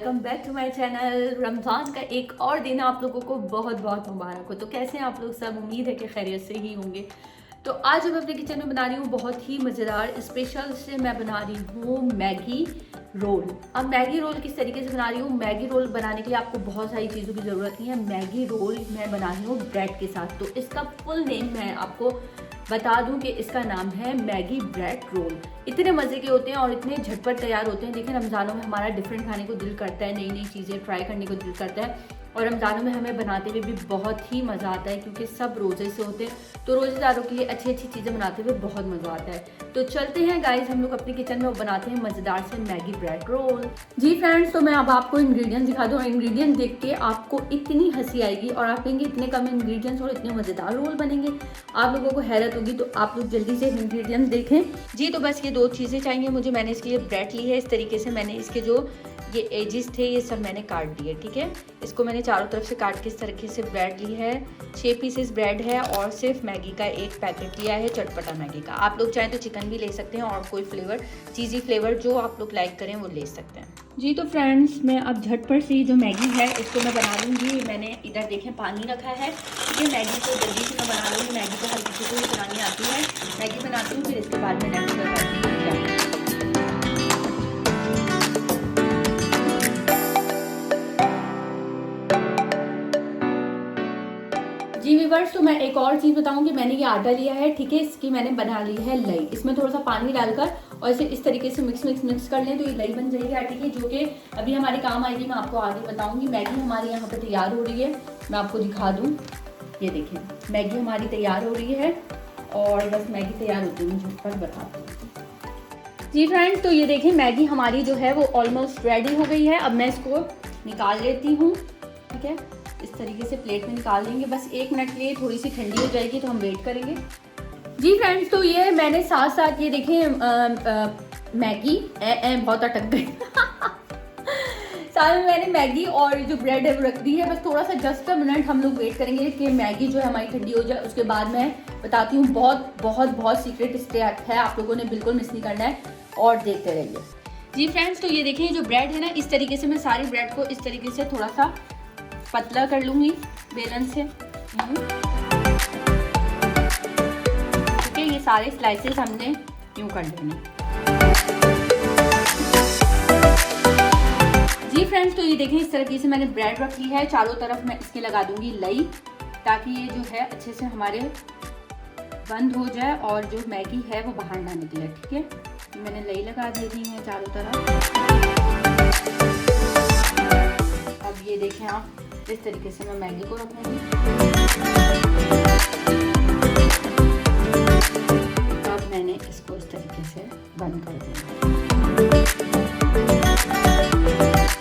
Welcome back to my channel. Ramzan का एक और दिन आप लोगों को बहुत बहुत मुबारक हो। तो कैसे हैं आप लोग सब? उम्मीद है कि खैरियत से ही होंगे। तो आज मैं अपने किचन में बना रही हूँ बहुत ही मज़ेदार स्पेशल से मैं बना रही हूँ मैगी रोल। अब मैगी रोल किस तरीके से बना रही हूँ? मैगी रोल बनाने के लिए आपको बहुत सारी चीज़ों की ज़रूरत नहीं है। मैगी रोल मैं बना रही हूँ ब्रेड के साथ। तो इसका फुल नेम मैं आपको बता दूं कि इसका नाम है मैगी ब्रेड रोल। इतने मज़े के होते हैं और इतने झटपट तैयार होते हैं। देखिए रमज़ानों में हमारा डिफरेंट खाने को दिल करता है, नई नई चीज़ें ट्राई करने को दिल करता है और रमज़ानों में हमें बनाते हुए भी बहुत ही मज़ा आता है क्योंकि सब रोज़े से होते हैं। तो रोज़ेदारों के लिए अच्छी अच्छी चीज़ें बनाते हुए बहुत मज़ा आता है। तो चलते हैं गाइस, हम लोग अपने किचन में बनाते हैं मज़ेदार से मैगी ब्रेड रोल। जी फ्रेंड्स, तो मैं अब आपको इंग्रेडिएंट्स दिखा दूँ। इंग्रेडिएंट्स देख के आपको इतनी हंसी आएगी और आप कहेंगे इतने कम इंग्रेडिएंट्स और इतने मज़ेदार रोल बनेंगे, आप लोगों को हैरत होगी। तो आप लोग जल्दी से इंग्रेडिएंट्स देखें। जी तो बस ये दो चीज़ें चाहिए मुझे। मैंने इसके लिए ब्रेड ली है। इस तरीके से मैंने इसके जो ये एजेस थे ये सब मैंने काट दिए, ठीक है। इसको मैंने चारों तरफ से काट के इस तरीके से ब्रेड ली है। 6 पीसेस ब्रेड है और सिर्फ मैगी का एक पैकेट लिया है, चटपटा मैगी का। आप लोग चाहें तो चिकन भी ले सकते हैं और कोई फ्लेवर, चीज़ी फ्लेवर जो आप लोग लाइक करें वो ले सकते हैं। जी तो फ्रेंड्स, मैं अब झटपट से जो मैगी है इसको मैं बना लूँगी। मैंने इधर देखें पानी रखा है, ठीक है। मैगी को जल्दी से मैं बना लूँगी। मैगी को हर किसी को बनानी आती है। मैगी बनाती हूँ, फिर इसके बाद में नेक्स्ट बताती हूँ। जी व्यूअर्स, तो मैं एक और चीज़ बताऊं कि मैंने ये आटा लिया है, ठीक है। इसकी मैंने बना ली है लई। इसमें थोड़ा सा पानी डालकर और इसे इस तरीके से मिक्स कर लें तो ये लई बन जाएगी आटे की, जो कि अभी हमारे काम आएगी। मैं आपको आगे बताऊंगी। मैगी हमारी यहाँ पे तैयार हो रही है, मैं आपको दिखा दूँ। ये देखिए मैगी हमारी तैयार हो रही है और बस मैगी तैयार होती है, मैं झटपट बताती हूँ। जी फ्रेंड्स, तो ये देखिए मैगी हमारी जो है वो ऑलमोस्ट रेडी हो गई है। अब मैं इसको निकाल लेती हूँ, ठीक है। इस तरीके से प्लेट में निकाल लेंगे। बस 1 मिनट के लिए, थोड़ी सी ठंडी हो जाएगी तो हम वेट करेंगे। जी फ्रेंड्स, तो ये मैंने साथ साथ ये देखिए मैगी बहुत अटक गई साथ में मैंने मैगी और जो ब्रेड है वो रख दी है। बस थोड़ा सा जस्ट अ मिनट हम लोग वेट करेंगे कि मैगी जो है हमारी ठंडी हो जाए। उसके बाद मैं बताती हूँ। बहुत बहुत बहुत सीक्रेट स्टेप है, आप लोगों ने बिल्कुल मिस नहीं करना है और देखते रहिए। जी फ्रेंड्स, तो ये देखिए जो ब्रेड है ना, इस तरीके से मैं सारी ब्रेड को इस तरीके से थोड़ा सा पतला कर लूंगी बेलन से। ठीक है, ये सारे स्लाइसेस हमने यूं कर लेने। जी फ्रेंड्स, तो ये देखें इस तरीके से मैंने ब्रेड रख ली है। चारों तरफ मैं इसके लगा दूंगी लई, ताकि ये जो है अच्छे से हमारे बंद हो जाए और जो मैगी है वो बाहर ना निकले, ठीक है। मैंने लई लगा दे दी है चारों तरफ। अब ये देखें आप, इस तरीके से मैं मैगी को रखूंगी। अब मैंने इसको इस तरीके से बंद कर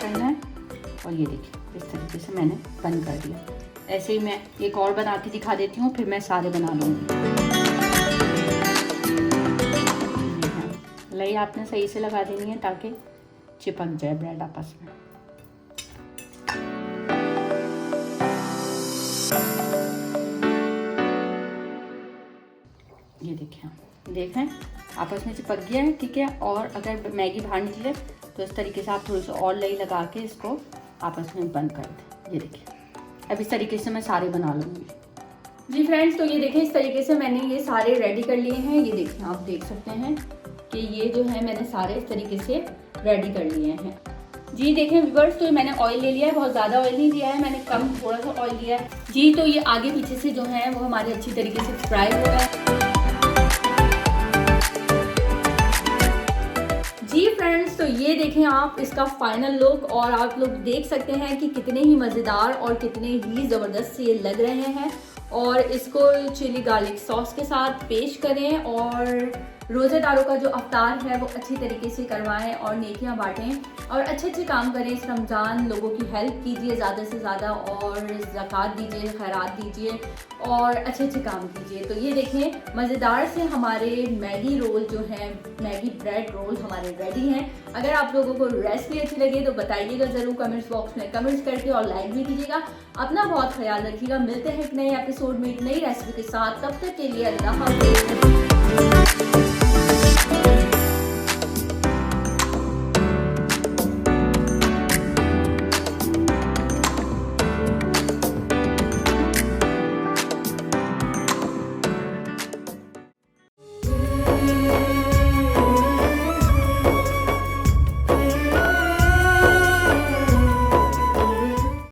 करना है और ये देखिए इस तरीके से मैंने बंद कर दिया। ऐसे ही मैं एक और बना के दिखा देती हूँ, फिर मैं सारे बना लूँगी। लई आपने सही से लगा देनी है ताकि चिपक जाए ब्रेड आपस में। ये देखें आपस में चिपक गया है, ठीक है। और अगर मैगी बाहर निकले तो इस तरीके से आप थोड़ी सी और लई लगा के इसको आपस में बंद कर दें। ये देखिए अब इस तरीके से मैं सारे बना लूँगी। जी फ्रेंड्स, तो ये देखें इस तरीके से मैंने ये सारे रेडी कर लिए हैं। ये देखें, आप देख सकते हैं कि ये जो है मैंने सारे इस तरीके से रेडी कर लिए हैं। जी देखें व्यूअर्स, तो मैंने ऑयल ले लिया है। बहुत ज़्यादा ऑयल नहीं लिया है मैंने, कम थोड़ा सा ऑयल लिया है। जी तो ये आगे पीछे से जो है वो हमारे अच्छी तरीके से फ्राई हो रहा है। जी फ्रेंड्स, तो ये देखें आप इसका फाइनल लुक और आप लोग देख सकते हैं कि कितने ही मज़ेदार और कितने ही ज़बरदस्त ये लग रहे हैं। और इसको चिली गार्लिक सॉस के साथ पेश करें और रोज़ेदारों का जो अफ्तार है वो अच्छी तरीके से करवाएं और नेकियां बांटें और अच्छे अच्छे काम करें। इस रमज़ान लोगों की हेल्प कीजिए ज़्यादा से ज़्यादा और ज़कात दीजिए, खैरात दीजिए और अच्छे अच्छे काम कीजिए। तो ये देखें मज़ेदार से हमारे मैगी रोल जो है, मैगी ब्रेड रोल हमारे रेडी हैं। अगर आप लोगों को रेसिपी अच्छी लगे तो बताइएगा ज़रूर कमेंट्स बॉक्स में कमेंट्स करके और लाइक भी कीजिएगा। अपना बहुत ख्याल रखिएगा। मिलते हैं एक नए एपिसोड में एक नई रेसिपी के साथ। तब तक के लिए अल्लाह हाफ़िज़।